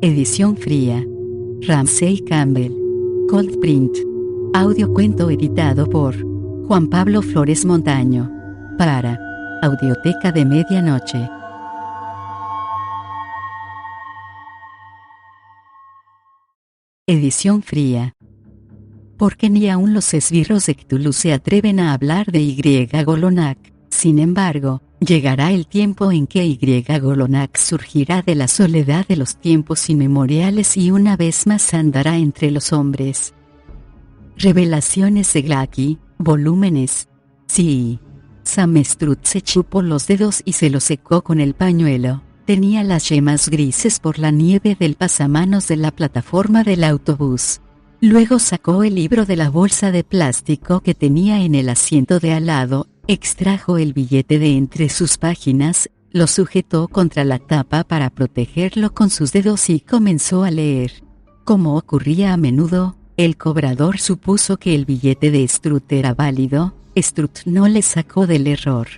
Edición fría. Ramsey Campbell. Cold Print. Audio cuento editado por Juan Pablo Flores Montaño. Para Audioteca de Medianoche. Edición fría. Porque ni aun los esbirros de Cthulhu se atreven a hablar de Y. Golonak. Sin embargo, llegará el tiempo en que Y. Golonak surgirá de la soledad de los tiempos inmemoriales y una vez más andará entre los hombres. Revelaciones de Glaki, volúmenes. Sí. Sam Strutt se chupó los dedos y se los secó con el pañuelo. Tenía las yemas grises por la nieve del pasamanos de la plataforma del autobús. Luego sacó el libro de la bolsa de plástico que tenía en el asiento de al lado, extrajo el billete de entre sus páginas, lo sujetó contra la tapa para protegerlo con sus dedos y comenzó a leer. Como ocurría a menudo, el cobrador supuso que el billete de Strutt era válido. Strutt no le sacó del error.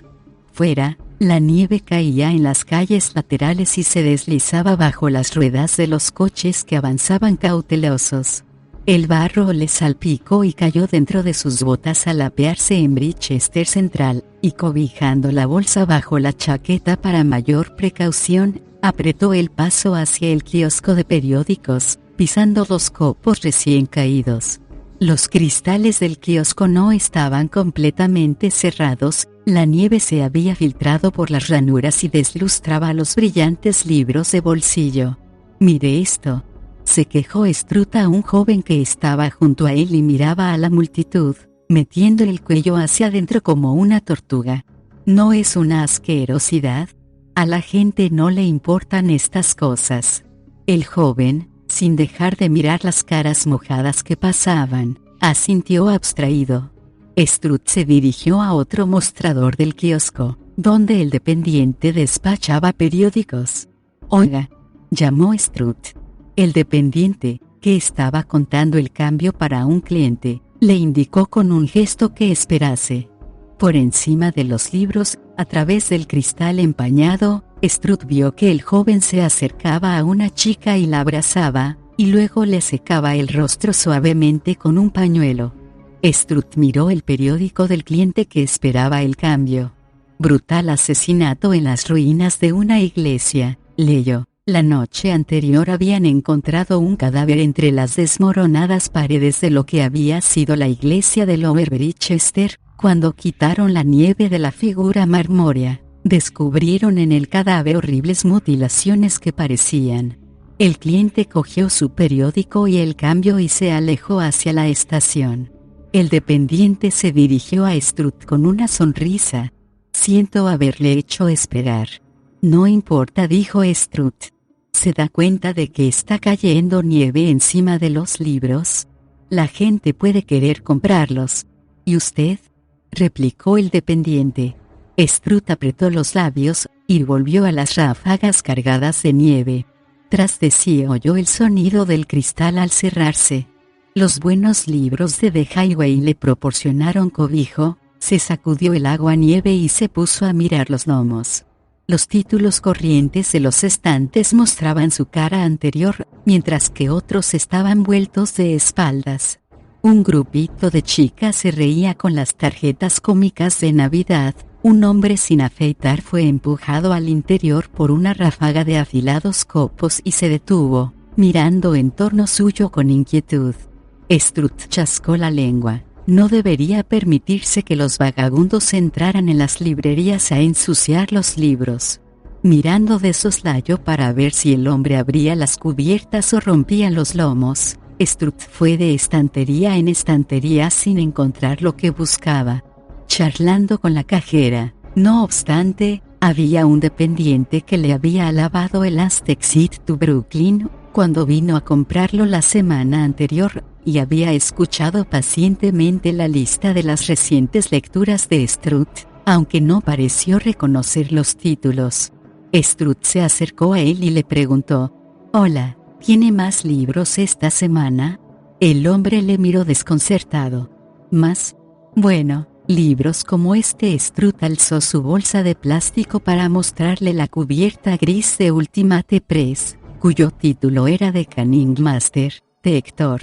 Fuera, la nieve caía en las calles laterales y se deslizaba bajo las ruedas de los coches que avanzaban cautelosos. El barro le salpicó y cayó dentro de sus botas al apearse en Bridgester Central, y cobijando la bolsa bajo la chaqueta para mayor precaución, apretó el paso hacia el kiosco de periódicos, pisando los copos recién caídos. Los cristales del kiosco no estaban completamente cerrados, la nieve se había filtrado por las ranuras y deslustraba los brillantes libros de bolsillo. «Mire esto», se quejó Strutt a un joven que estaba junto a él y miraba a la multitud, metiendo el cuello hacia adentro como una tortuga. ¿No es una asquerosidad? A la gente no le importan estas cosas. El joven, sin dejar de mirar las caras mojadas que pasaban, asintió abstraído. Strutt se dirigió a otro mostrador del kiosco, donde el dependiente despachaba periódicos. «Oiga», llamó Strutt. El dependiente, que estaba contando el cambio para un cliente, le indicó con un gesto que esperase. Por encima de los libros, a través del cristal empañado, Strutt vio que el joven se acercaba a una chica y la abrazaba, y luego le secaba el rostro suavemente con un pañuelo. Strutt miró el periódico del cliente que esperaba el cambio. «Brutal asesinato en las ruinas de una iglesia», leyó. La noche anterior habían encontrado un cadáver entre las desmoronadas paredes de lo que había sido la iglesia de Lower Bridgester. Cuando quitaron la nieve de la figura marmórea, descubrieron en el cadáver horribles mutilaciones que parecían. El cliente cogió su periódico y el cambio y se alejó hacia la estación. El dependiente se dirigió a Strutt con una sonrisa. «Siento haberle hecho esperar». «No importa», dijo Strutt. «¿Se da cuenta de que está cayendo nieve encima de los libros? La gente puede querer comprarlos». «¿Y usted?», replicó el dependiente. Strutt apretó los labios, y volvió a las ráfagas cargadas de nieve. Tras de sí oyó el sonido del cristal al cerrarse. Los buenos libros de The Highway le proporcionaron cobijo. Se sacudió el agua nieve y se puso a mirar los gnomos. Los títulos corrientes de los estantes mostraban su cara anterior, mientras que otros estaban vueltos de espaldas. Un grupito de chicas se reía con las tarjetas cómicas de Navidad. Un hombre sin afeitar fue empujado al interior por una ráfaga de afilados copos y se detuvo, mirando en torno suyo con inquietud. Strutt chascó la lengua. No debería permitirse que los vagabundos entraran en las librerías a ensuciar los libros. Mirando de soslayo para ver si el hombre abría las cubiertas o rompía los lomos, Strutt fue de estantería en estantería sin encontrar lo que buscaba, charlando con la cajera. No obstante, había un dependiente que le había alabado el Aztec Seat to Brooklyn cuando vino a comprarlo la semana anterior, y había escuchado pacientemente la lista de las recientes lecturas de Strutt, aunque no pareció reconocer los títulos. Strutt se acercó a él y le preguntó: «Hola, ¿tiene más libros esta semana?». El hombre le miró desconcertado. «¿Más? Bueno, libros como este». Strutt alzó su bolsa de plástico para mostrarle la cubierta gris de Ultimate Press, cuyo título era de Canning Master, de Héctor.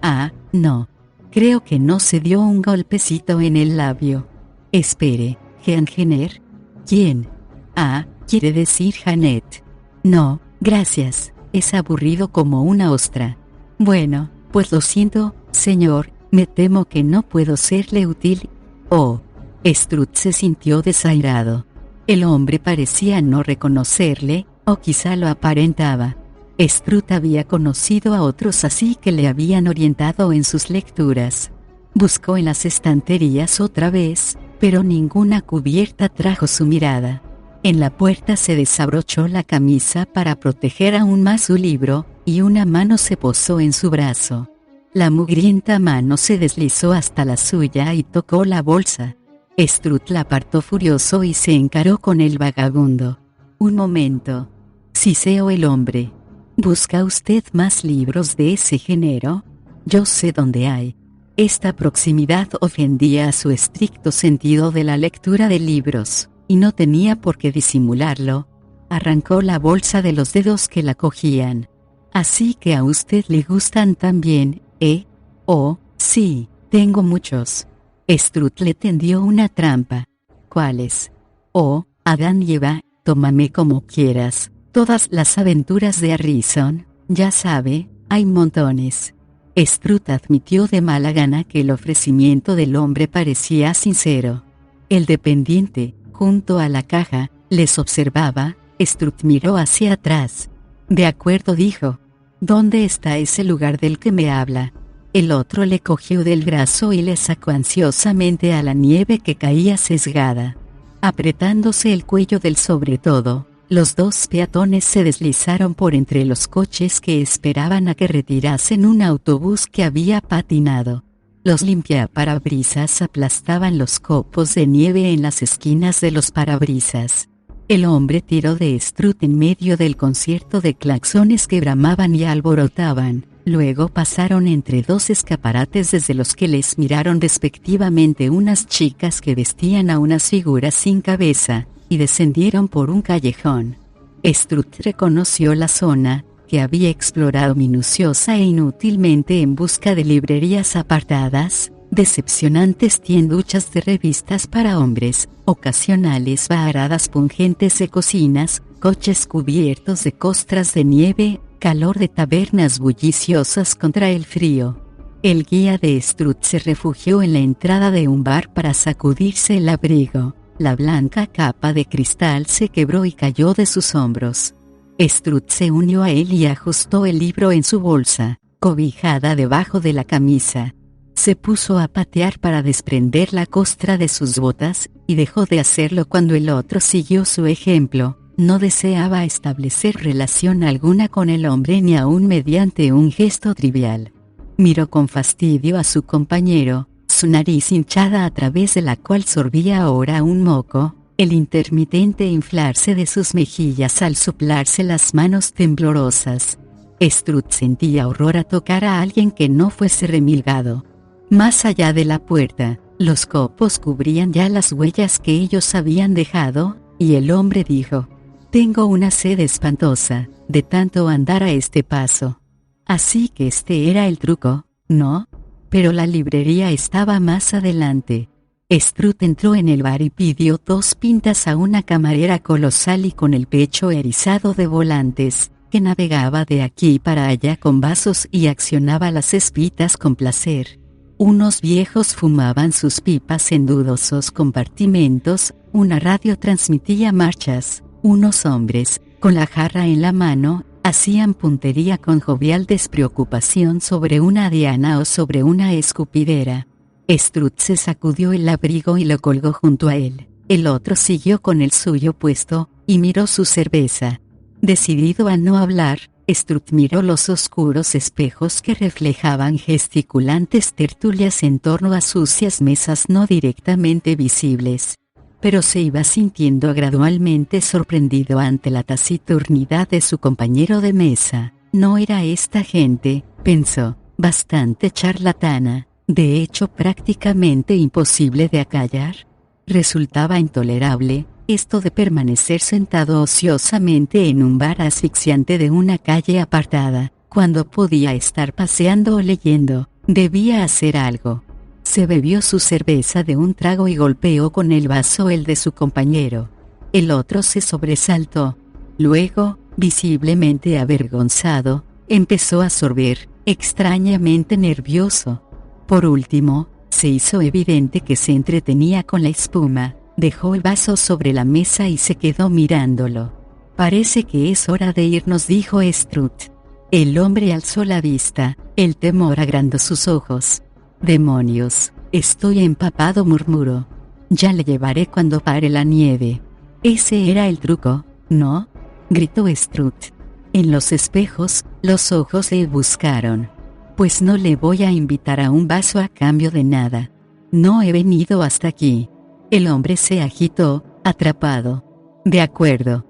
Ah, no. Creo que no se dio un golpecito en el labio. Espere, Jean Jenner. ¿Quién? Ah, quiere decir Janet. No, gracias, es aburrido como una ostra. Bueno, pues lo siento, señor, me temo que no puedo serle útil. Oh. Struth se sintió desairado. El hombre parecía no reconocerle, o quizá lo aparentaba. Struth había conocido a otros así que le habían orientado en sus lecturas. Buscó en las estanterías otra vez, pero ninguna cubierta trajo su mirada. En la puerta se desabrochó la camisa para proteger aún más su libro, y una mano se posó en su brazo. La mugrienta mano se deslizó hasta la suya y tocó la bolsa. Struth la apartó furioso y se encaró con el vagabundo. Un momento. Siseó el hombre. ¿Busca usted más libros de ese género? Yo sé dónde hay. Esta proximidad ofendía a su estricto sentido de la lectura de libros, y no tenía por qué disimularlo. Arrancó la bolsa de los dedos que la cogían. Así que a usted le gustan también, ¿eh? Oh, sí, tengo muchos. Struth le tendió una trampa. ¿Cuáles? Oh, Adán y Eva, tómame como quieras. Todas las aventuras de Harrison, ya sabe, hay montones. Struth admitió de mala gana que el ofrecimiento del hombre parecía sincero. El dependiente, junto a la caja, les observaba. Struth miró hacia atrás. De acuerdo, dijo. ¿Dónde está ese lugar del que me habla? El otro le cogió del brazo y le sacó ansiosamente a la nieve que caía sesgada. Apretándose el cuello del sobretodo, los dos peatones se deslizaron por entre los coches que esperaban a que retirasen un autobús que había patinado. Los limpiaparabrisas aplastaban los copos de nieve en las esquinas de los parabrisas. El hombre tiró de Struth en medio del concierto de claxones que bramaban y alborotaban. Luego pasaron entre dos escaparates desde los que les miraron despectivamente unas chicas que vestían a unas figuras sin cabeza, y descendieron por un callejón. Struth reconoció la zona, que había explorado minuciosa e inútilmente en busca de librerías apartadas, decepcionantes tienduchas de revistas para hombres, ocasionales varadas pungentes de cocinas, coches cubiertos de costras de nieve, calor de tabernas bulliciosas contra el frío. El guía de Struth se refugió en la entrada de un bar para sacudirse el abrigo. La blanca capa de cristal se quebró y cayó de sus hombros. Struth se unió a él y ajustó el libro en su bolsa, cobijada debajo de la camisa. Se puso a patear para desprender la costra de sus botas, y dejó de hacerlo cuando el otro siguió su ejemplo. No deseaba establecer relación alguna con el hombre ni aun mediante un gesto trivial. Miró con fastidio a su compañero, su nariz hinchada a través de la cual sorbía ahora un moco, el intermitente inflarse de sus mejillas al soplarse las manos temblorosas. Struth sentía horror a tocar a alguien que no fuese remilgado. Más allá de la puerta, los copos cubrían ya las huellas que ellos habían dejado, y el hombre dijo: «Tengo una sed espantosa, de tanto andar a este paso». Así que este era el truco, ¿no? Pero la librería estaba más adelante. Struth entró en el bar y pidió 2 pintas a una camarera colosal y con el pecho erizado de volantes, que navegaba de aquí para allá con vasos y accionaba las espitas con placer. Unos viejos fumaban sus pipas en dudosos compartimentos, una radio transmitía marchas, unos hombres, con la jarra en la mano, hacían puntería con jovial despreocupación sobre una diana o sobre una escupidera. Struth se sacudió el abrigo y lo colgó junto a él. El otro siguió con el suyo puesto, y miró su cerveza. Decidido a no hablar, Struth miró los oscuros espejos que reflejaban gesticulantes tertulias en torno a sucias mesas no directamente visibles. Pero se iba sintiendo gradualmente sorprendido ante la taciturnidad de su compañero de mesa. No era esta gente, pensó, bastante charlatana, de hecho prácticamente imposible de acallar. Resultaba intolerable, Esto de permanecer sentado ociosamente en un bar asfixiante de una calle apartada, cuando podía estar paseando o leyendo, debía hacer algo. Se bebió su cerveza de un trago y golpeó con el vaso el de su compañero. El otro se sobresaltó. Luego, visiblemente avergonzado, empezó a sorber, extrañamente nervioso. Por último, se hizo evidente que se entretenía con la espuma, dejó el vaso sobre la mesa y se quedó mirándolo. «Parece que es hora de irnos», dijo Strutt. El hombre alzó la vista, el temor agrandó sus ojos. «Demonios, estoy empapado», murmuró. «Ya le llevaré cuando pare la nieve». «Ese era el truco, ¿no?», gritó Strutt. En los espejos, los ojos le buscaron. «Pues no le voy a invitar a un vaso a cambio de nada. No he venido hasta aquí». El hombre se agitó, atrapado. De acuerdo,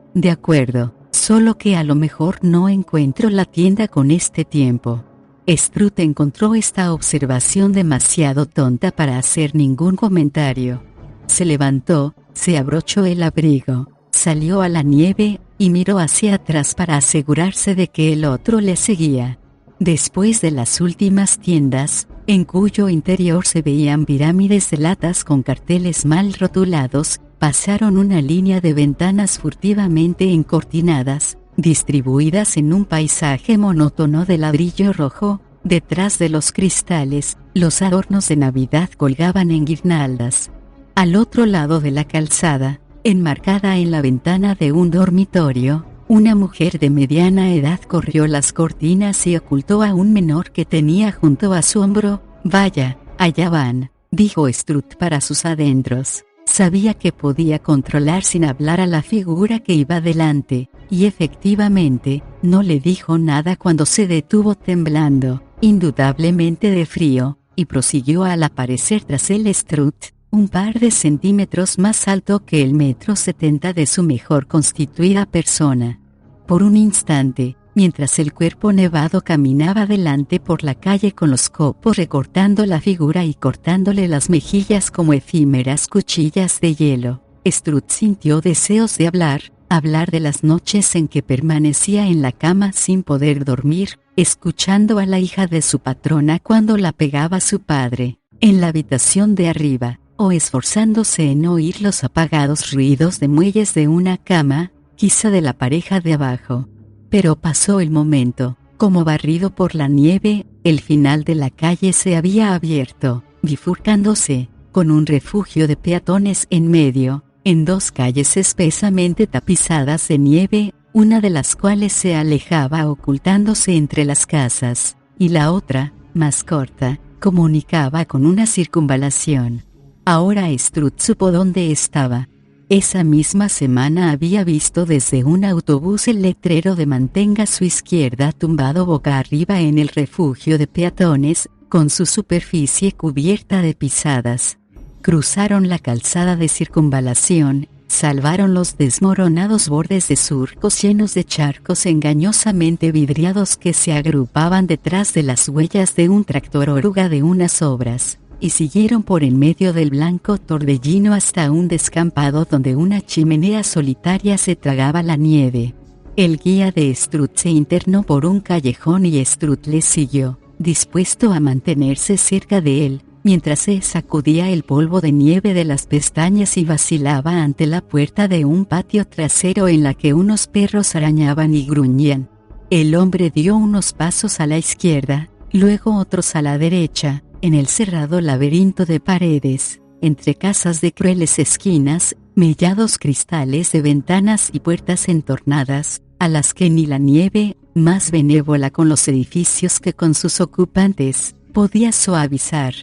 solo que a lo mejor no encuentro la tienda con este tiempo». Strutt encontró esta observación demasiado tonta para hacer ningún comentario. Se levantó, se abrochó el abrigo, salió a la nieve, y miró hacia atrás para asegurarse de que el otro le seguía. Después de las últimas tiendas, en cuyo interior se veían pirámides de latas con carteles mal rotulados, pasaron una línea de ventanas furtivamente encortinadas, distribuidas en un paisaje monótono de ladrillo rojo. Detrás de los cristales, los adornos de Navidad colgaban en guirnaldas. Al otro lado de la calzada, enmarcada en la ventana de un dormitorio, una mujer de mediana edad corrió las cortinas y ocultó a un menor que tenía junto a su hombro. «Vaya, allá van», dijo Strutt para sus adentros. Sabía que podía controlar sin hablar a la figura que iba delante, y efectivamente, no le dijo nada cuando se detuvo temblando, indudablemente de frío, y prosiguió al aparecer tras él Strutt, un par de centímetros más alto que el 1,70 m de su mejor constituida persona. Por un instante, mientras el cuerpo nevado caminaba delante por la calle con los copos recortando la figura y cortándole las mejillas como efímeras cuchillas de hielo, Strutt sintió deseos de hablar de las noches en que permanecía en la cama sin poder dormir, escuchando a la hija de su patrona cuando la pegaba su padre, en la habitación de arriba, o esforzándose en oír los apagados ruidos de muelles de una cama, quizá de la pareja de abajo. Pero pasó el momento, como barrido por la nieve, el final de la calle se había abierto, bifurcándose, con un refugio de peatones en medio, en dos calles espesamente tapizadas de nieve, una de las cuales se alejaba ocultándose entre las casas, y la otra, más corta, comunicaba con una circunvalación. Ahora Strutt supo dónde estaba. Esa misma semana había visto desde un autobús el letrero de «Mantenga su izquierda» tumbado boca arriba en el refugio de peatones, con su superficie cubierta de pisadas. Cruzaron la calzada de circunvalación, salvaron los desmoronados bordes de surcos llenos de charcos engañosamente vidriados que se agrupaban detrás de las huellas de un tractor oruga de unas obras, y siguieron por en medio del blanco torbellino hasta un descampado donde una chimenea solitaria se tragaba la nieve. El guía de Strutt se internó por un callejón y Strutt le siguió, dispuesto a mantenerse cerca de él, mientras se sacudía el polvo de nieve de las pestañas y vacilaba ante la puerta de un patio trasero en la que unos perros arañaban y gruñían. El hombre dio unos pasos a la izquierda, luego otros a la derecha, en el cerrado laberinto de paredes, entre casas de crueles esquinas, mellados cristales de ventanas y puertas entornadas, a las que ni la nieve, más benévola con los edificios que con sus ocupantes, podía suavizar.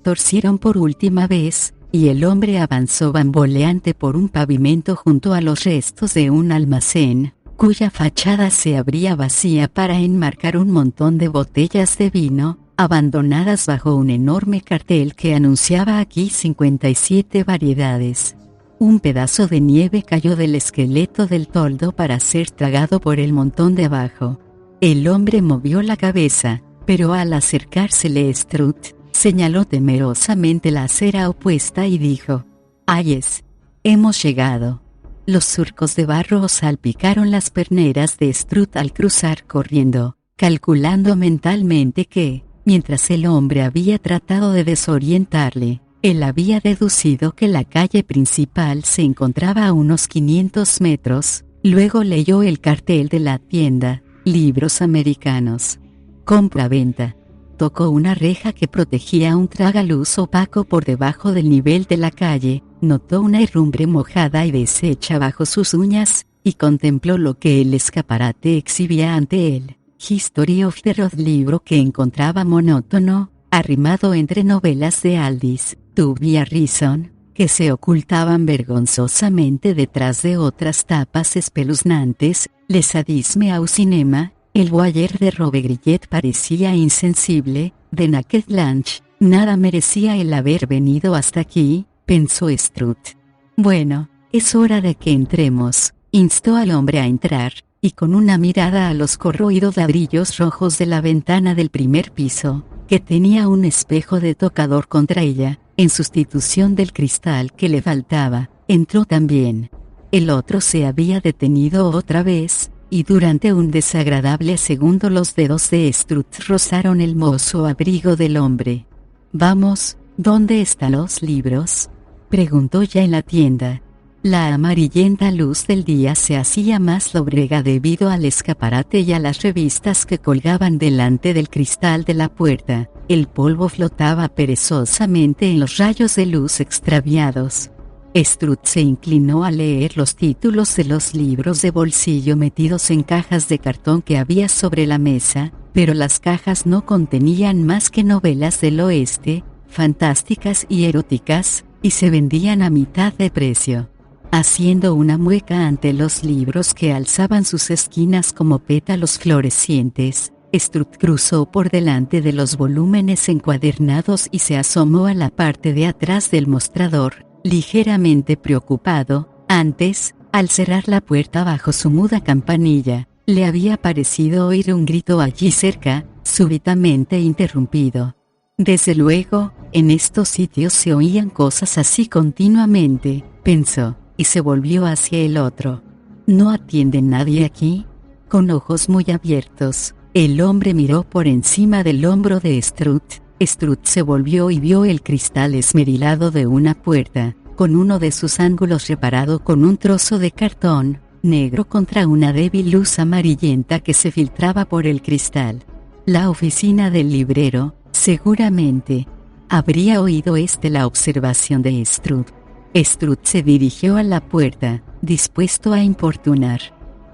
Torcieron por última vez, y el hombre avanzó bamboleante por un pavimento junto a los restos de un almacén, cuya fachada se abría vacía para enmarcar un montón de botellas de vino, abandonadas bajo un enorme cartel que anunciaba aquí 57 variedades. Un pedazo de nieve cayó del esqueleto del toldo para ser tragado por el montón de abajo. El hombre movió la cabeza, pero al acercársele Strutt, señaló temerosamente la acera opuesta y dijo: «Ayes, hemos llegado». Los surcos de barro salpicaron las perneras de Strut al cruzar corriendo, calculando mentalmente que, mientras el hombre había tratado de desorientarle, él había deducido que la calle principal se encontraba a unos 500 metros. Luego leyó el cartel de la tienda, libros americanos. Compra-venta. Tocó una reja que protegía un tragaluz opaco por debajo del nivel de la calle, notó una herrumbre mojada y deshecha bajo sus uñas, y contempló lo que el escaparate exhibía ante él. History of the Road, libro que encontraba monótono, arrimado entre novelas de Aldis, Tubby Reason, que se ocultaban vergonzosamente detrás de otras tapas espeluznantes. Le Sadisme au Cinema, el Voyeur de Robe Grillet parecía insensible. The Naked Lunch, nada merecía el haber venido hasta aquí, pensó Strut. Bueno, es hora de que entremos, instó al hombre a entrar, y con una mirada a los corroídos ladrillos rojos de la ventana del primer piso, que tenía un espejo de tocador contra ella, en sustitución del cristal que le faltaba, entró también. El otro se había detenido otra vez, y durante un desagradable segundo los dedos de Strut rozaron el mozo abrigo del hombre. «Vamos, ¿dónde están los libros?», preguntó ya en la tienda. La amarillenta luz del día se hacía más lóbrega debido al escaparate y a las revistas que colgaban delante del cristal de la puerta. El polvo flotaba perezosamente en los rayos de luz extraviados. Strut se inclinó a leer los títulos de los libros de bolsillo metidos en cajas de cartón que había sobre la mesa, pero las cajas no contenían más que novelas del oeste, fantásticas y eróticas, y se vendían a mitad de precio. Haciendo una mueca ante los libros que alzaban sus esquinas como pétalos florecientes, Strut cruzó por delante de los volúmenes encuadernados y se asomó a la parte de atrás del mostrador, ligeramente preocupado. Antes, al cerrar la puerta bajo su muda campanilla, le había parecido oír un grito allí cerca, súbitamente interrumpido. Desde luego, en estos sitios se oían cosas así continuamente, pensó, y se volvió hacia el otro. ¿No atiende nadie aquí? Con ojos muy abiertos, el hombre miró por encima del hombro de Strut. Strut se volvió y vio el cristal esmerilado de una puerta, con uno de sus ángulos reparado con un trozo de cartón negro contra una débil luz amarillenta que se filtraba por el cristal. La oficina del librero, seguramente. Habría oído la observación de Strut. Strut se dirigió a la puerta, dispuesto a importunar.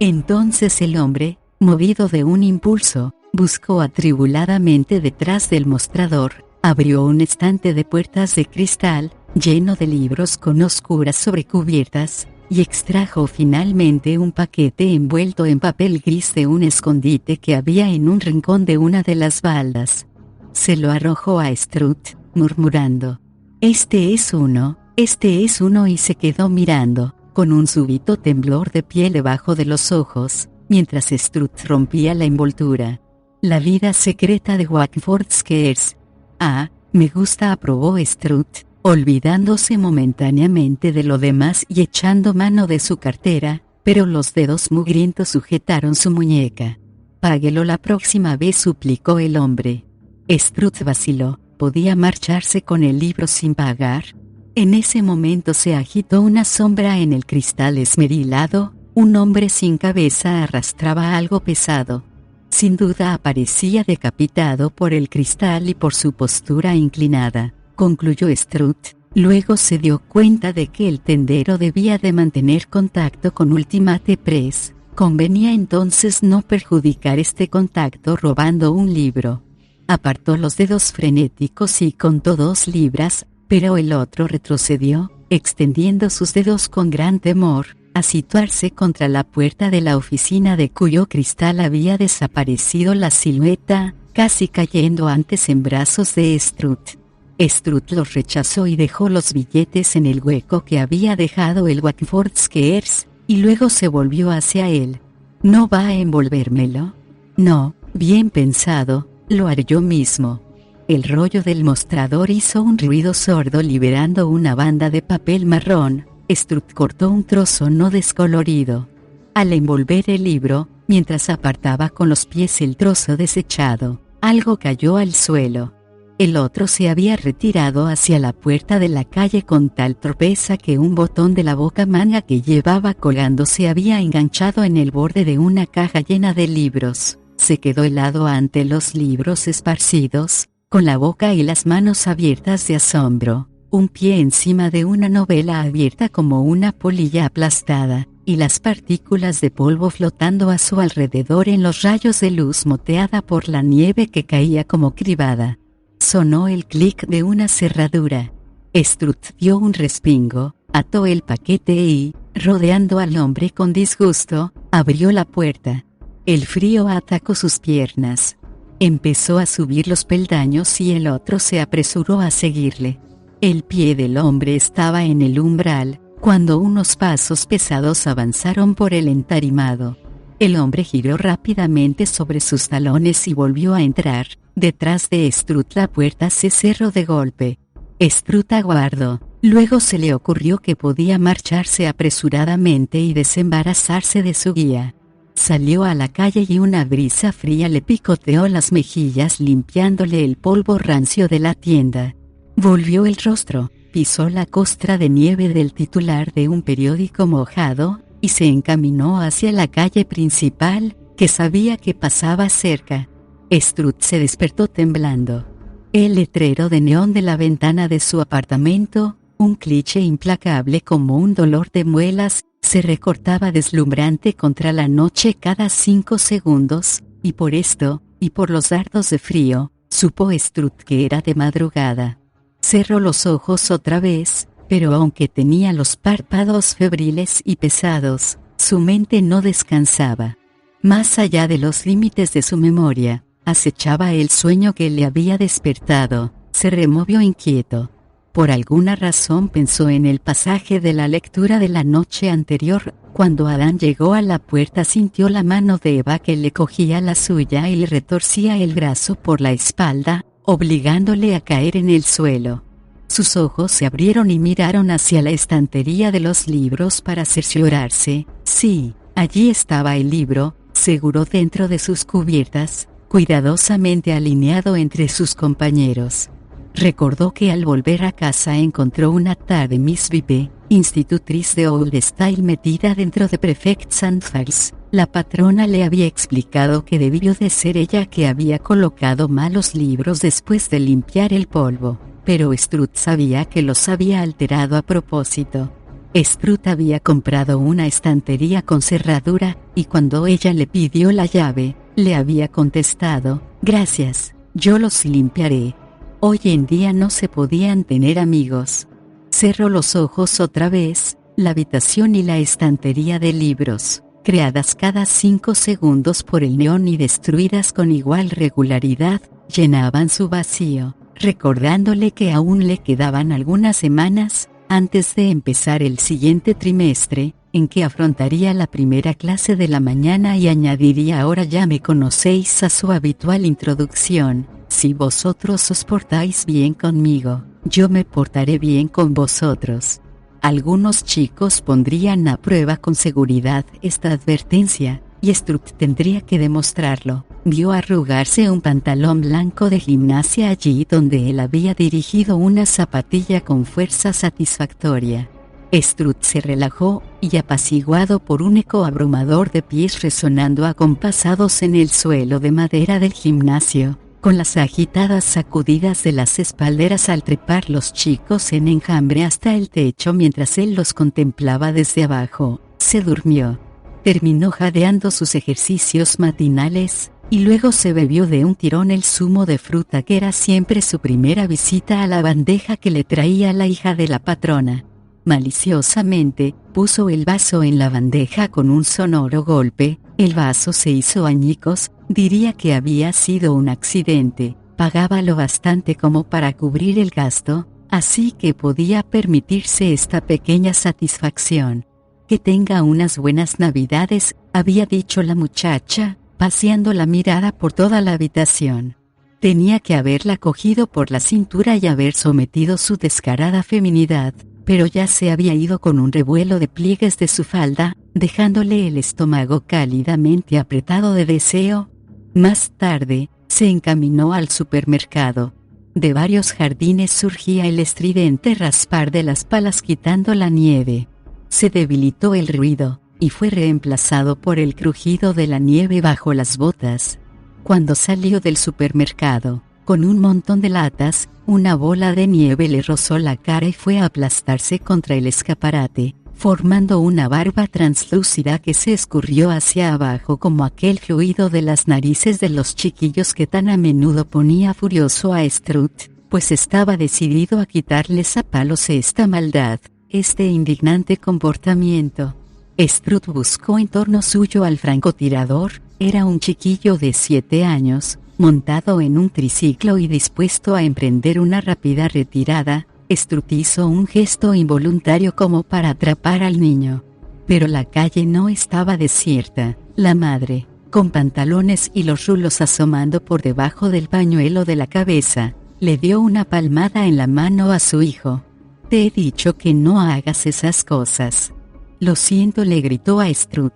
Entonces el hombre, movido de un impulso, buscó atribuladamente detrás del mostrador, abrió un estante de puertas de cristal, lleno de libros con oscuras sobrecubiertas, y extrajo finalmente un paquete envuelto en papel gris de un escondite que había en un rincón de una de las baldas. Se lo arrojó a Strut, murmurando: Este es uno, y se quedó mirando, con un súbito temblor de piel debajo de los ojos, mientras Strut rompía la envoltura. La vida secreta de Wackford Scares. Ah, me gusta, aprobó Strut, olvidándose momentáneamente de lo demás y echando mano de su cartera, pero los dedos mugrientos sujetaron su muñeca. Páguelo la próxima vez, suplicó el hombre. Strut vaciló, ¿podía marcharse con el libro sin pagar? En ese momento se agitó una sombra en el cristal esmerilado, un hombre sin cabeza arrastraba algo pesado. Sin duda aparecía decapitado por el cristal y por su postura inclinada, concluyó Strut. Luego se dio cuenta de que el tendero debía de mantener contacto con Ultimate Press. Convenía entonces no perjudicar este contacto robando un libro. Apartó los dedos frenéticos y contó 2 libras, pero el otro retrocedió, extendiendo sus dedos con gran temor, a situarse contra la puerta de la oficina de cuyo cristal había desaparecido la silueta, casi cayendo antes en brazos de Strut. Strut los rechazó y dejó los billetes en el hueco que había dejado el Wackford Scares, y luego se volvió hacia él. ¿No va a envolvérmelo? No, bien pensado, lo haré yo mismo. El rollo del mostrador hizo un ruido sordo liberando una banda de papel marrón, Strutt cortó un trozo no descolorido. Al envolver el libro, mientras apartaba con los pies el trozo desechado, algo cayó al suelo. El otro se había retirado hacia la puerta de la calle con tal torpeza que un botón de la bocamanga que llevaba colgando se había enganchado en el borde de una caja llena de libros. Se quedó helado ante los libros esparcidos, con la boca y las manos abiertas de asombro, un pie encima de una novela abierta como una polilla aplastada, y las partículas de polvo flotando a su alrededor en los rayos de luz moteada por la nieve que caía como cribada. Sonó el clic de una cerradura. Strutt dio un respingo, ató el paquete y, rodeando al hombre con disgusto, abrió la puerta. El frío atacó sus piernas. Empezó a subir los peldaños y el otro se apresuró a seguirle. El pie del hombre estaba en el umbral, cuando unos pasos pesados avanzaron por el entarimado. El hombre giró rápidamente sobre sus talones y volvió a entrar. Detrás de Strutt la puerta se cerró de golpe. Strutt aguardó. Luego se le ocurrió que podía marcharse apresuradamente y desembarazarse de su guía. Salió a la calle y una brisa fría le picoteó las mejillas limpiándole el polvo rancio de la tienda. Volvió el rostro, pisó la costra de nieve del titular de un periódico mojado, y se encaminó hacia la calle principal, que sabía que pasaba cerca. Strutt se despertó temblando. El letrero de neón de la ventana de su apartamento, un cliché implacable como un dolor de muelas, se recortaba deslumbrante contra la noche cada 5 segundos, y por esto, y por los dardos de frío, supo Strutt que era de madrugada. Cerró los ojos otra vez, pero aunque tenía los párpados febriles y pesados, su mente no descansaba. Más allá de los límites de su memoria, acechaba el sueño que le había despertado. Se removió inquieto. Por alguna razón pensó en el pasaje de la lectura de la noche anterior. Cuando Adán llegó a la puerta sintió la mano de Eva que le cogía la suya y le retorcía el brazo por la espalda, obligándole a caer en el suelo. Sus ojos se abrieron y miraron hacia la estantería de los libros para cerciorarse. Sí, allí estaba el libro, seguro dentro de sus cubiertas, cuidadosamente alineado entre sus compañeros. Recordó que al volver a casa encontró una tarde Miss Vibe, institutriz de Old Style, metida dentro de Prefects and Files. La patrona le había explicado que debió de ser ella que había colocado mal los libros después de limpiar el polvo, pero Strutt sabía que los había alterado a propósito. Strutt había comprado una estantería con cerradura, y cuando ella le pidió la llave, le había contestado: «Gracias, yo los limpiaré». Hoy en día no se podían tener amigos. Cerró los ojos otra vez. La habitación y la estantería de libros, creadas cada 5 segundos por el neón y destruidas con igual regularidad, llenaban su vacío, recordándole que aún le quedaban algunas semanas antes de empezar el siguiente trimestre, en que afrontaría la primera clase de la mañana y añadiría: «Ahora ya me conocéis» a su habitual introducción: «Si vosotros os portáis bien conmigo, yo me portaré bien con vosotros». Algunos chicos pondrían a prueba con seguridad esta advertencia, y Strutt tendría que demostrarlo. Vio arrugarse un pantalón blanco de gimnasia allí donde él había dirigido una zapatilla con fuerza satisfactoria. Strutt se relajó, y apaciguado por un eco abrumador de pies resonando acompasados en el suelo de madera del gimnasio, con las agitadas sacudidas de las espalderas al trepar los chicos en enjambre hasta el techo mientras él los contemplaba desde abajo, se durmió. Terminó jadeando sus ejercicios matinales, y luego se bebió de un tirón el zumo de fruta que era siempre su primera visita a la bandeja que le traía la hija de la patrona. Maliciosamente, puso el vaso en la bandeja con un sonoro golpe. El vaso se hizo añicos. Diría que había sido un accidente. Pagaba lo bastante como para cubrir el gasto, así que podía permitirse esta pequeña satisfacción. «Que tenga unas buenas Navidades», había dicho la muchacha, paseando la mirada por toda la habitación. Tenía que haberla cogido por la cintura y haber sometido su descarada feminidad pero ya se había ido con un revuelo de pliegues de su falda, dejándole el estómago cálidamente apretado de deseo. Más tarde, se encaminó al supermercado. De varios jardines surgía el estridente raspar de las palas quitando la nieve. Se debilitó el ruido, y fue reemplazado por el crujido de la nieve bajo las botas. Cuando salió del supermercado, con un montón de latas, una bola de nieve le rozó la cara y fue a aplastarse contra el escaparate, formando una barba translúcida que se escurrió hacia abajo como aquel fluido de las narices de los chiquillos que tan a menudo ponía furioso a Strut, pues estaba decidido a quitarles a palos esta maldad, este indignante comportamiento. Strut buscó en torno suyo al francotirador. Era un chiquillo de 7 años, montado en un triciclo y dispuesto a emprender una rápida retirada. Strut hizo un gesto involuntario como para atrapar al niño. Pero la calle no estaba desierta. La madre, con pantalones y los rulos asomando por debajo del pañuelo de la cabeza, le dio una palmada en la mano a su hijo. «Te he dicho que no hagas esas cosas». «Lo siento», le gritó a Strut.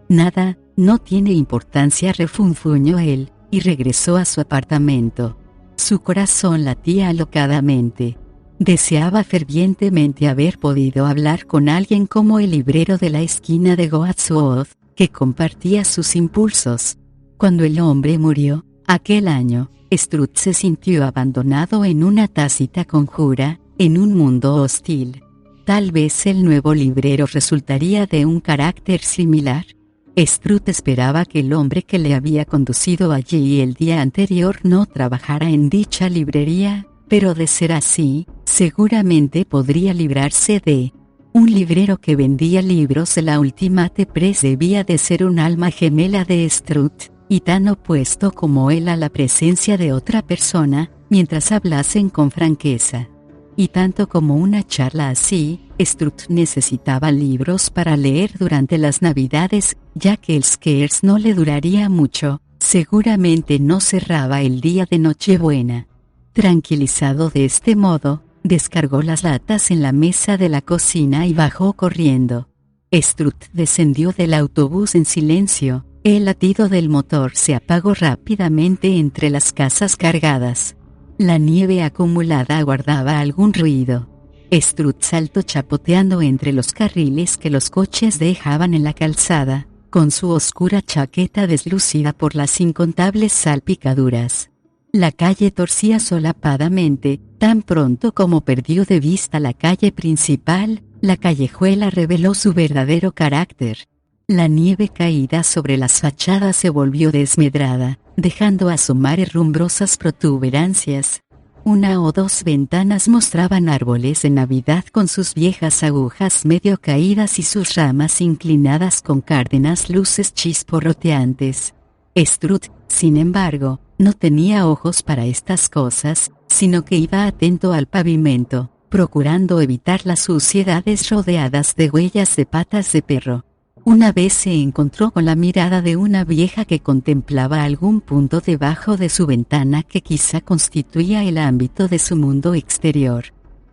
«Nada, no tiene importancia», refunfuñó él, y regresó a su apartamento. Su corazón latía alocadamente. Deseaba fervientemente haber podido hablar con alguien como el librero de la esquina de Goatswood, que compartía sus impulsos. Cuando el hombre murió, aquel año, Strut se sintió abandonado en una tácita conjura, en un mundo hostil. Tal vez el nuevo librero resultaría de un carácter similar. Strut esperaba que el hombre que le había conducido allí el día anterior no trabajara en dicha librería, pero de ser así, seguramente podría librarse de. Un librero que vendía libros de la Ultimate Press debía de ser un alma gemela de Strut, y tan opuesto como él a la presencia de otra persona, mientras hablasen con franqueza. Y tanto como una charla así, Strut necesitaba libros para leer durante las Navidades, ya que el Scares no le duraría mucho, seguramente no cerraba el día de Nochebuena. Tranquilizado de este modo, descargó las latas en la mesa de la cocina y bajó corriendo. Strut descendió del autobús en silencio, el latido del motor se apagó rápidamente entre las casas cargadas. La nieve acumulada aguardaba algún ruido. Strut saltó chapoteando entre los carriles que los coches dejaban en la calzada, con su oscura chaqueta deslucida por las incontables salpicaduras. La calle torcía solapadamente, tan pronto como perdió de vista la calle principal, la callejuela reveló su verdadero carácter. La nieve caída sobre las fachadas se volvió desmedrada, dejando asomar herrumbrosas protuberancias. Una o dos ventanas mostraban árboles de Navidad con sus viejas agujas medio caídas y sus ramas inclinadas con cárdenas luces chisporroteantes. Strut, sin embargo, no tenía ojos para estas cosas, sino que iba atento al pavimento, procurando evitar las suciedades rodeadas de huellas de patas de perro. Una vez se encontró con la mirada de una vieja que contemplaba algún punto debajo de su ventana que quizá constituía el ámbito de su mundo exterior.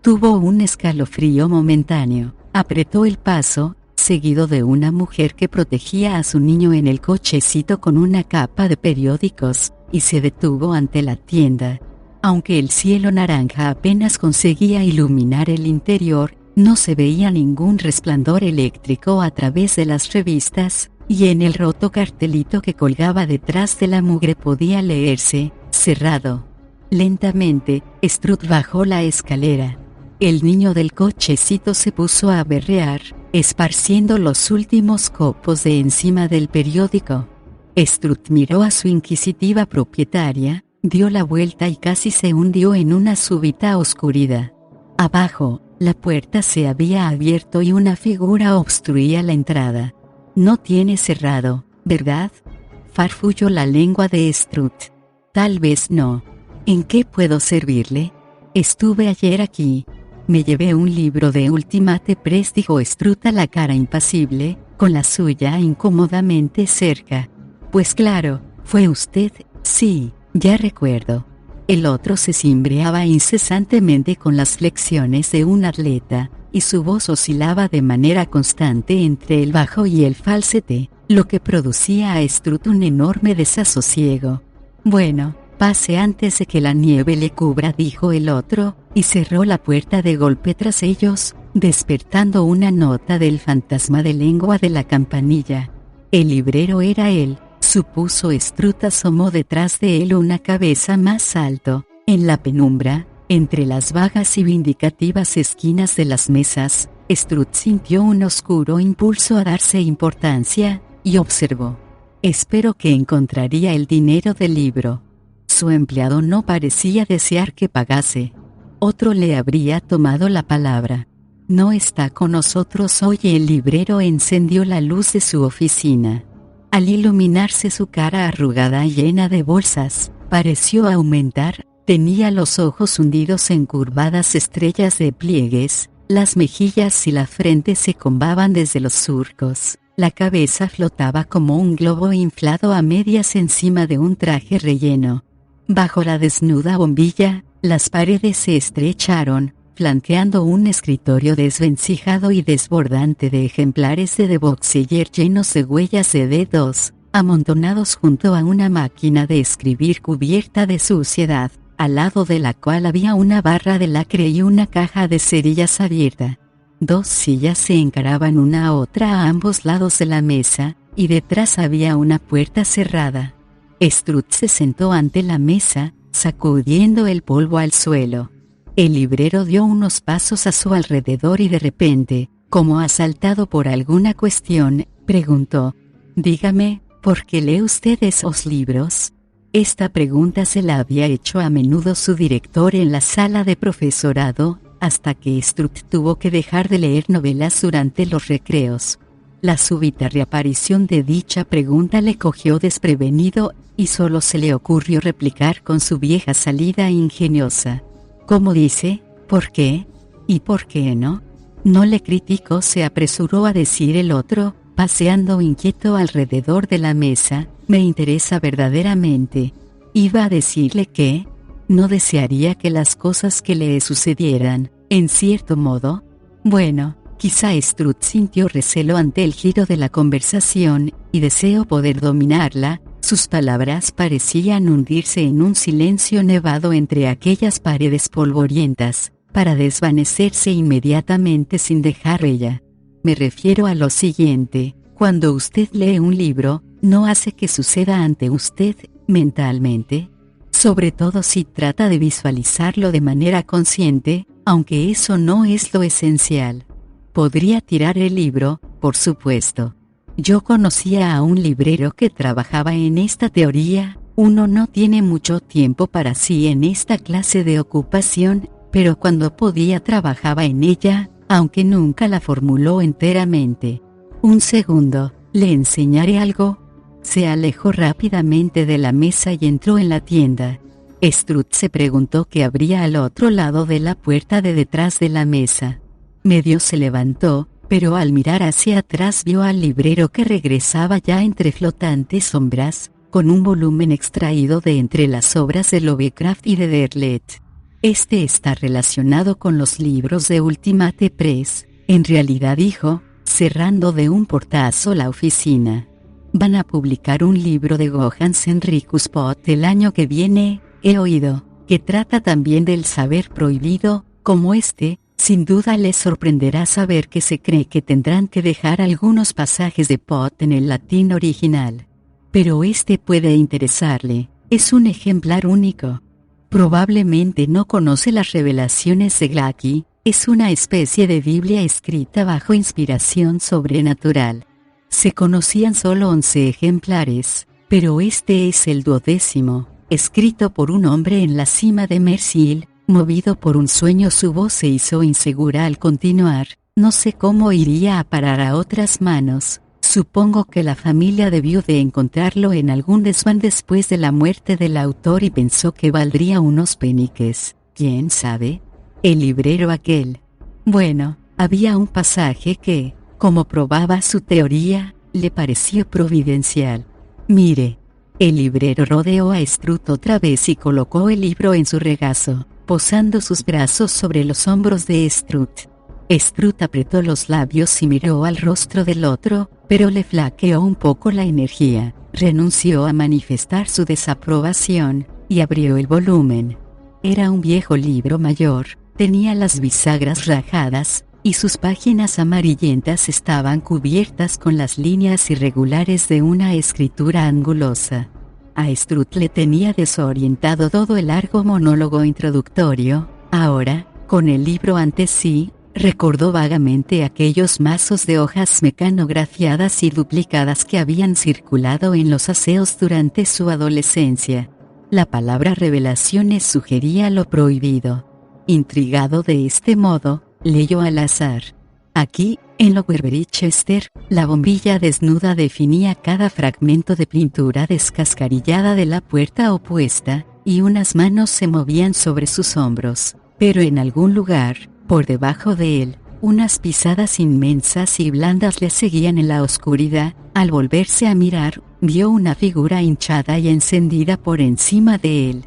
Tuvo un escalofrío momentáneo, apretó el paso, seguido de una mujer que protegía a su niño en el cochecito con una capa de periódicos, y se detuvo ante la tienda. Aunque el cielo naranja apenas conseguía iluminar el interior, no se veía ningún resplandor eléctrico a través de las revistas, y en el roto cartelito que colgaba detrás de la mugre podía leerse, cerrado. Lentamente, Strut bajó la escalera. El niño del cochecito se puso a berrear, esparciendo los últimos copos de encima del periódico. Strut miró a su inquisitiva propietaria, dio la vuelta y casi se hundió en una súbita oscuridad. Abajo, la puerta se había abierto y una figura obstruía la entrada. «No tiene cerrado, ¿verdad?», farfulló la lengua de Strut. «Tal vez no. ¿En qué puedo servirle? Estuve ayer aquí. Me llevé un libro de Ultimate Press», dijo Strut a la cara impasible, con la suya incómodamente cerca. «Pues claro, fue usted, sí, ya recuerdo». El otro se cimbreaba incesantemente con las flexiones de un atleta. y su voz oscilaba de manera constante entre el bajo y el falsete, lo que producía a Strut un enorme desasosiego. «Bueno, pase antes de que la nieve le cubra», dijo el otro, y cerró la puerta de golpe tras ellos, despertando una nota del fantasma de lengua de la campanilla. El librero era él, supuso Strut. Asomó detrás de él una cabeza más alto, en la penumbra, entre las vagas y vindicativas esquinas de las mesas. Strut sintió un oscuro impulso a darse importancia, y observó. Espero que encontraría el dinero del libro. Su empleado no parecía desear que pagase. Otro le habría tomado la palabra. No está con nosotros hoy. El librero encendió la luz de su oficina. Al iluminarse su cara arrugada y llena de bolsas, pareció aumentar. Tenía los ojos hundidos en curvadas estrellas de pliegues, las mejillas y la frente se combaban desde los surcos, la cabeza flotaba como un globo inflado a medias encima de un traje relleno. Bajo la desnuda bombilla, las paredes se estrecharon, flanqueando un escritorio desvencijado y desbordante de ejemplares de The Bookseller llenos de huellas de dedos, amontonados junto a una máquina de escribir cubierta de suciedad, al lado de la cual había una barra de lacre y una caja de cerillas abierta. Dos sillas se encaraban una a otra a ambos lados de la mesa, y detrás había una puerta cerrada. Strut se sentó ante la mesa, sacudiendo el polvo al suelo. El librero dio unos pasos a su alrededor y de repente, como asaltado por alguna cuestión, preguntó: «Dígame, ¿por qué lee usted esos libros?». Esta pregunta se la había hecho a menudo su director en la sala de profesorado, hasta que Strut tuvo que dejar de leer novelas durante los recreos. La súbita reaparición de dicha pregunta le cogió desprevenido, y solo se le ocurrió replicar con su vieja salida ingeniosa: «¿Cómo dice? ¿Por qué? ¿Y por qué no?». «No le critico», se apresuró a decir el otro, paseando inquieto alrededor de la mesa. «Me interesa verdaderamente. Iba a decirle que no desearía que las cosas que le sucedieran, en cierto modo». Bueno, quizá Strut sintió recelo ante el giro de la conversación, y deseó poder dominarla. Sus palabras parecían hundirse en un silencio nevado entre aquellas paredes polvorientas, para desvanecerse inmediatamente sin dejar huella. «Me refiero a lo siguiente: cuando usted lee un libro, ¿no hace que suceda ante usted, mentalmente? Sobre todo si trata de visualizarlo de manera consciente, aunque eso no es lo esencial. Podría tirar el libro, por supuesto. Yo conocía a un librero que trabajaba en esta teoría. Uno no tiene mucho tiempo para sí en esta clase de ocupación, pero cuando podía trabajaba en ella, aunque nunca la formuló enteramente. Un segundo, le enseñaré algo». Se alejó rápidamente de la mesa y entró en la tienda. Strut se preguntó qué habría al otro lado de la puerta de detrás de la mesa. Medio se levantó, pero al mirar hacia atrás vio al librero que regresaba ya entre flotantes sombras, con un volumen extraído de entre las obras de Lovecraft y de Derlet. «Este está relacionado con los libros de Ultimate Press, en realidad», dijo, cerrando de un portazo la oficina. «Van a publicar un libro de Johannes Henricus Pot el año que viene, he oído, que trata también del saber prohibido, como este. Sin duda les sorprenderá saber que se cree que tendrán que dejar algunos pasajes de Pot en el latín original. Pero este puede interesarle, es un ejemplar único. Probablemente no conoce las revelaciones de Glacki, es una especie de Biblia escrita bajo inspiración sobrenatural. Se conocían solo 11 ejemplares, pero este es el 12º, escrito por un hombre en la cima de Merciel. Movido por un sueño, su voz se hizo insegura al continuar: «No sé cómo iría a parar a otras manos. Supongo que la familia debió de encontrarlo en algún desván después de la muerte del autor y pensó que valdría unos peniques. ¿Quién sabe?». El librero aquel. Bueno, había un pasaje que, como probaba su teoría, le pareció providencial. «Mire». El librero rodeó a Strut otra vez y colocó el libro en su regazo, posando sus brazos sobre los hombros de Strut. Strut apretó los labios y miró al rostro del otro, pero le flaqueó un poco la energía. Renunció a manifestar su desaprobación, y abrió el volumen. Era un viejo libro mayor, tenía las bisagras rajadas, y sus páginas amarillentas estaban cubiertas con las líneas irregulares de una escritura angulosa. A Strut le tenía desorientado todo el largo monólogo introductorio. Ahora, con el libro ante sí, recordó vagamente aquellos mazos de hojas mecanografiadas y duplicadas que habían circulado en los aseos durante su adolescencia. La palabra revelaciones sugería lo prohibido. Intrigado de este modo, leyó al azar. Aquí, en Lower Bridgester, la bombilla desnuda definía cada fragmento de pintura descascarillada de la puerta opuesta, y unas manos se movían sobre sus hombros, pero en algún lugar, por debajo de él, unas pisadas inmensas y blandas le seguían en la oscuridad. Al volverse a mirar, vio una figura hinchada y encendida por encima de él.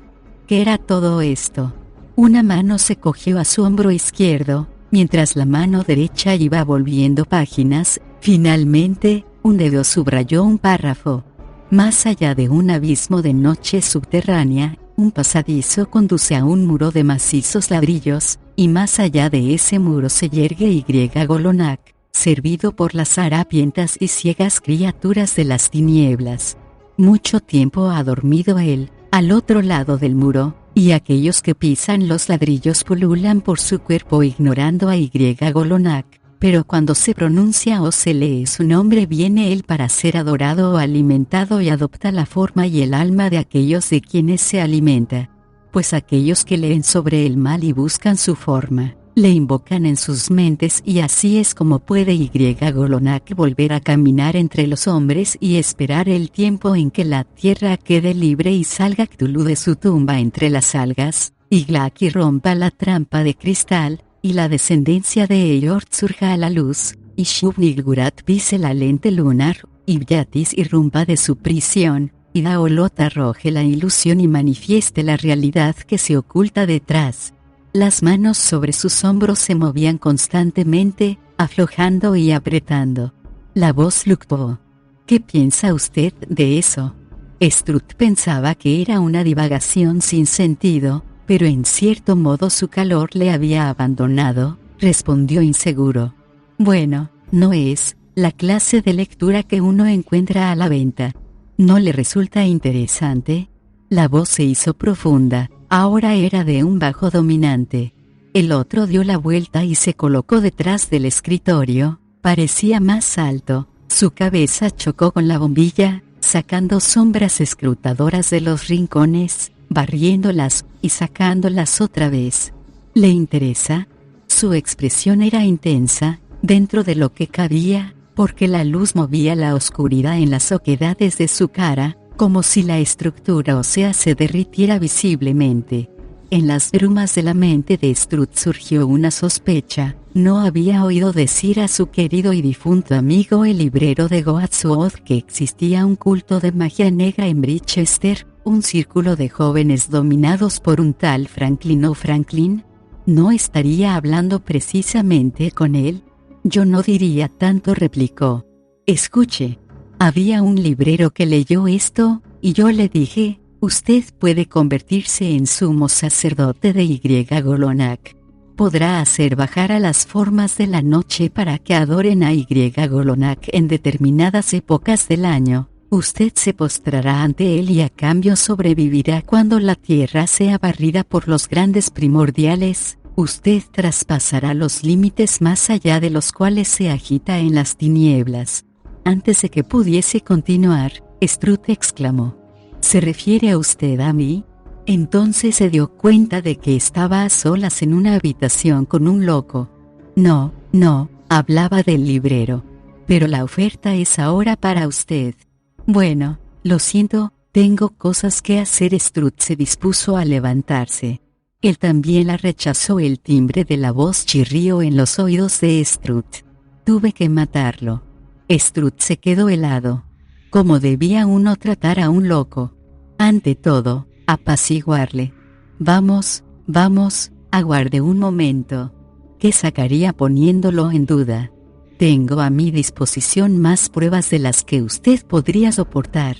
¿Qué era todo esto? Una mano se cogió a su hombro izquierdo, mientras la mano derecha iba volviendo páginas. Finalmente, un dedo subrayó un párrafo. Más allá de un abismo de noche subterránea, un pasadizo conduce a un muro de macizos ladrillos, y más allá de ese muro se yergue Y Golonak, servido por las harapientas y ciegas criaturas de las tinieblas. Mucho tiempo ha dormido él, al otro lado del muro, y aquellos que pisan los ladrillos pululan por su cuerpo ignorando a Y Golonak, pero cuando se pronuncia o se lee su nombre viene él para ser adorado o alimentado y adopta la forma y el alma de aquellos de quienes se alimenta. Pues aquellos que leen sobre el mal y buscan su forma, le invocan en sus mentes y así es como puede Y Golonak volver a caminar entre los hombres y esperar el tiempo en que la tierra quede libre y salga Cthulhu de su tumba entre las algas, y Glaki rompa la trampa de cristal, y la descendencia de Eort surja a la luz, y Shub-Niggurath pise la lente lunar, y Byatis irrumpa de su prisión, y Daolot arroje la ilusión y manifieste la realidad que se oculta detrás. Las manos sobre sus hombros se movían constantemente, aflojando y apretando. La voz fluctuó. ¿Qué piensa usted de eso? Strut pensaba que era una divagación sin sentido, pero en cierto modo su calor le había abandonado. Respondió inseguro. Bueno, no es la clase de lectura que uno encuentra a la venta. ¿No le resulta interesante? La voz se hizo profunda, ahora era de un bajo dominante. El otro dio la vuelta y se colocó detrás del escritorio, parecía más alto, su cabeza chocó con la bombilla, sacando sombras escrutadoras de los rincones, barriéndolas y sacándolas otra vez. ¿Le interesa? Su expresión era intensa, dentro de lo que cabía, porque la luz movía la oscuridad en las oquedades de su cara, como si la estructura ósea se derritiera visiblemente. En las brumas de la mente de Strut surgió una sospecha. No había oído decir a su querido y difunto amigo el librero de Goatswood que existía un culto de magia negra en Bridgester, un círculo de jóvenes dominados por un tal Franklin o Franklin. ¿No estaría hablando precisamente con él? Yo no diría tanto, replicó. Escuche. Había un librero que leyó esto, y yo le dije, usted puede convertirse en sumo sacerdote de Y Golonak. Podrá hacer bajar a las formas de la noche para que adoren a Y Golonak en determinadas épocas del año. Usted se postrará ante él y a cambio sobrevivirá cuando la tierra sea barrida por los grandes primordiales. Usted traspasará los límites más allá de los cuales se agita en las tinieblas. Antes de que pudiese continuar, Strut exclamó. ¿Se refiere usted a mí? Entonces se dio cuenta de que estaba a solas en una habitación con un loco. No, hablaba del librero. Pero la oferta es ahora para usted. Bueno, lo siento, tengo cosas que hacer. Strut se dispuso a levantarse. Él también la rechazó. El timbre de la voz chirrió en los oídos de Strut. Tuve que matarlo. Strut se quedó helado. ¿Cómo debía uno tratar a un loco? Ante todo, apaciguarle. Vamos, aguarde un momento. ¿Qué sacaría poniéndolo en duda? Tengo a mi disposición más pruebas de las que usted podría soportar.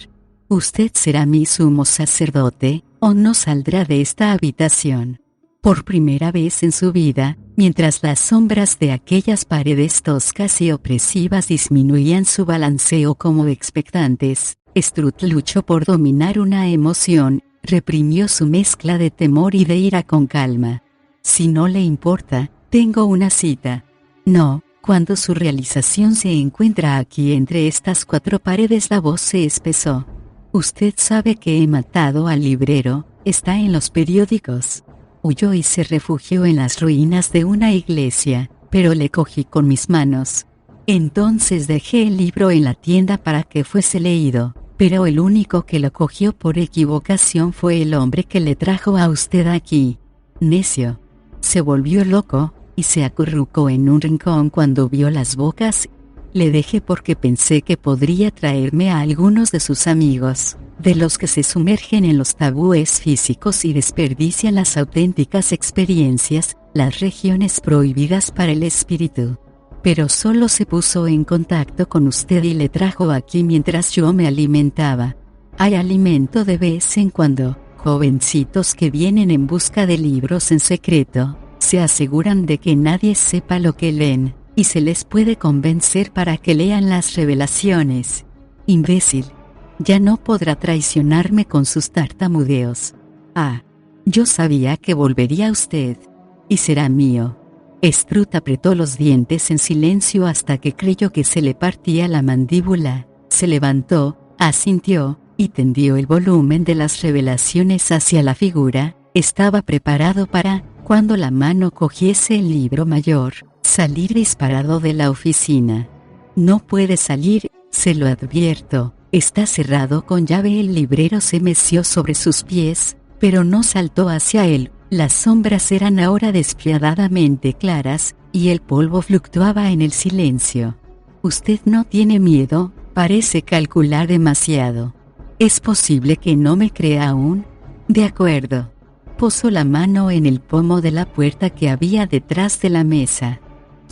Usted será mi sumo sacerdote, o no saldrá de esta habitación. Por primera vez en su vida, mientras las sombras de aquellas paredes toscas y opresivas disminuían su balanceo como expectantes, Strut luchó por dominar una emoción, reprimió su mezcla de temor y de ira con calma. Si no le importa, tengo una cita. No, cuando su realización se encuentra aquí entre estas cuatro paredes, la voz se espesó. Usted sabe que he matado al librero, está en los periódicos. Huyó y se refugió en las ruinas de una iglesia, pero le cogí con mis manos. Entonces dejé el libro en la tienda para que fuese leído, pero el único que lo cogió por equivocación fue el hombre que le trajo a usted aquí. Necio. Se volvió loco, y se acurrucó en un rincón cuando vio las bocas. Le dejé porque pensé que podría traerme a algunos de sus amigos, de los que se sumergen en los tabúes físicos y desperdician las auténticas experiencias, las regiones prohibidas para el espíritu. Pero solo se puso en contacto con usted y le trajo aquí mientras yo me alimentaba. Hay alimento de vez en cuando. Jovencitos que vienen en busca de libros en secreto, se aseguran de que nadie sepa lo que leen, y se les puede convencer para que lean las revelaciones. Imbécil. Ya no podrá traicionarme con sus tartamudeos. Ah, yo sabía que volvería usted. Y será mío. Strut apretó los dientes en silencio hasta que creyó que se le partía la mandíbula. Se levantó, asintió, y tendió el volumen de las revelaciones hacia la figura. Estaba preparado para, cuando la mano cogiese el libro mayor, salir disparado de la oficina. No puede salir, se lo advierto. Está cerrado con llave. El librero se meció sobre sus pies, pero no saltó hacia él. Las sombras eran ahora despiadadamente claras, y el polvo fluctuaba en el silencio. Usted no tiene miedo, parece calcular demasiado. ¿Es posible que no me crea aún? De acuerdo. Posó la mano en el pomo de la puerta que había detrás de la mesa.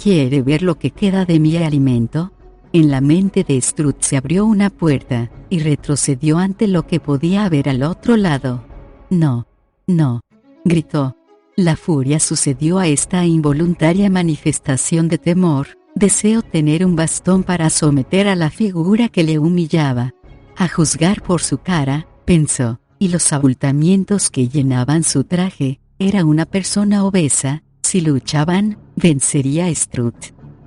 ¿Quiere ver lo que queda de mi alimento? En la mente de Strut se abrió una puerta, y retrocedió ante lo que podía ver al otro lado. No, no, gritó. La furia sucedió a esta involuntaria manifestación de temor. Deseo tener un bastón para someter a la figura que le humillaba. A juzgar por su cara, pensó, y los abultamientos que llenaban su traje, era una persona obesa. Si luchaban, vencería a Strut.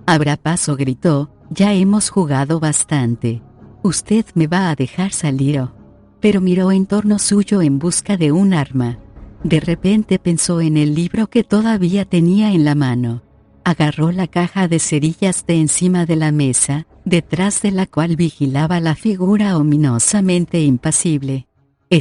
Abra paso, gritó. Ya hemos jugado bastante. Usted me va a dejar salir. Pero miró en torno suyo en busca de un arma. De repente pensó en el libro que todavía tenía en la mano. Agarró la caja de cerillas de encima de la mesa, detrás de la cual vigilaba la figura ominosamente impasible.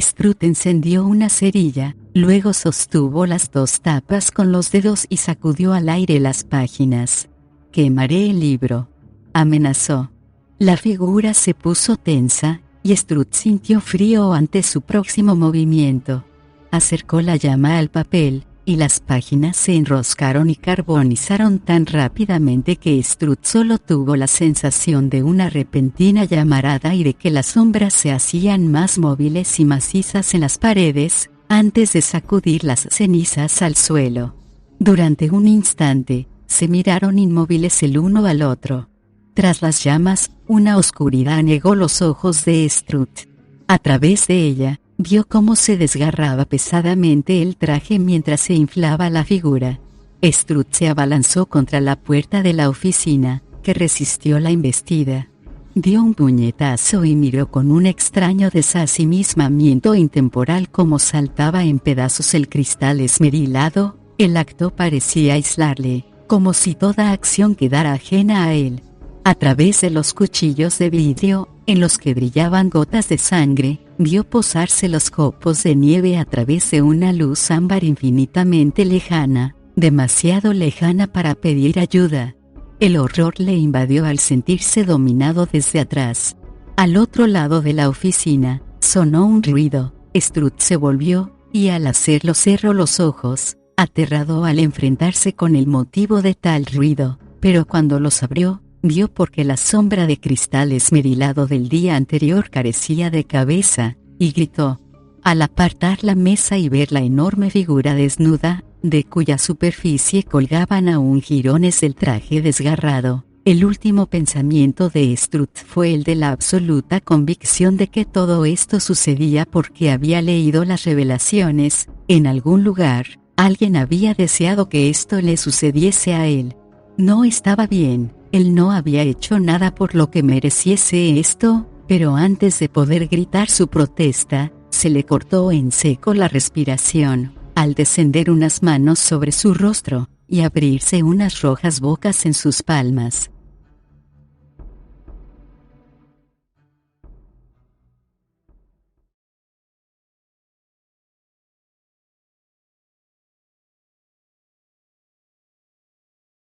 Strut encendió una cerilla, luego sostuvo las dos tapas con los dedos y sacudió al aire las páginas. «Quemaré el libro», amenazó. La figura se puso tensa, y Strut sintió frío ante su próximo movimiento. Acercó la llama al papel, y las páginas se enroscaron y carbonizaron tan rápidamente que Strut solo tuvo la sensación de una repentina llamarada y de que las sombras se hacían más móviles y macizas en las paredes, antes de sacudir las cenizas al suelo. Durante un instante, se miraron inmóviles el uno al otro. Tras las llamas, una oscuridad negó los ojos de Strut. A través de ella, vio cómo se desgarraba pesadamente el traje mientras se inflaba la figura. Strut se abalanzó contra la puerta de la oficina, que resistió la embestida. Dio un puñetazo y miró con un extraño desasimismamiento intemporal cómo saltaba en pedazos el cristal esmerilado. El acto parecía aislarle, como si toda acción quedara ajena a él. A través de los cuchillos de vidrio, en los que brillaban gotas de sangre, vio posarse los copos de nieve a través de una luz ámbar infinitamente lejana, demasiado lejana para pedir ayuda. El horror le invadió al sentirse dominado desde atrás. Al otro lado de la oficina, sonó un ruido. Strut se volvió, y al hacerlo cerró los ojos. aterrado al enfrentarse con el motivo de tal ruido, pero cuando los abrió, vio porque la sombra de cristal esmerilado del día anterior carecía de cabeza, y gritó. Al apartar la mesa y ver la enorme figura desnuda, de cuya superficie colgaban aún jirones del traje desgarrado, el último pensamiento de Strutt fue el de la absoluta convicción de que todo esto sucedía porque había leído las revelaciones. En algún lugar, alguien había deseado que esto le sucediese a él. No estaba bien, él no había hecho nada por lo que mereciese esto, pero antes de poder gritar su protesta, se le cortó en seco la respiración, al descender unas manos sobre su rostro, y abrirse unas rojas bocas en sus palmas.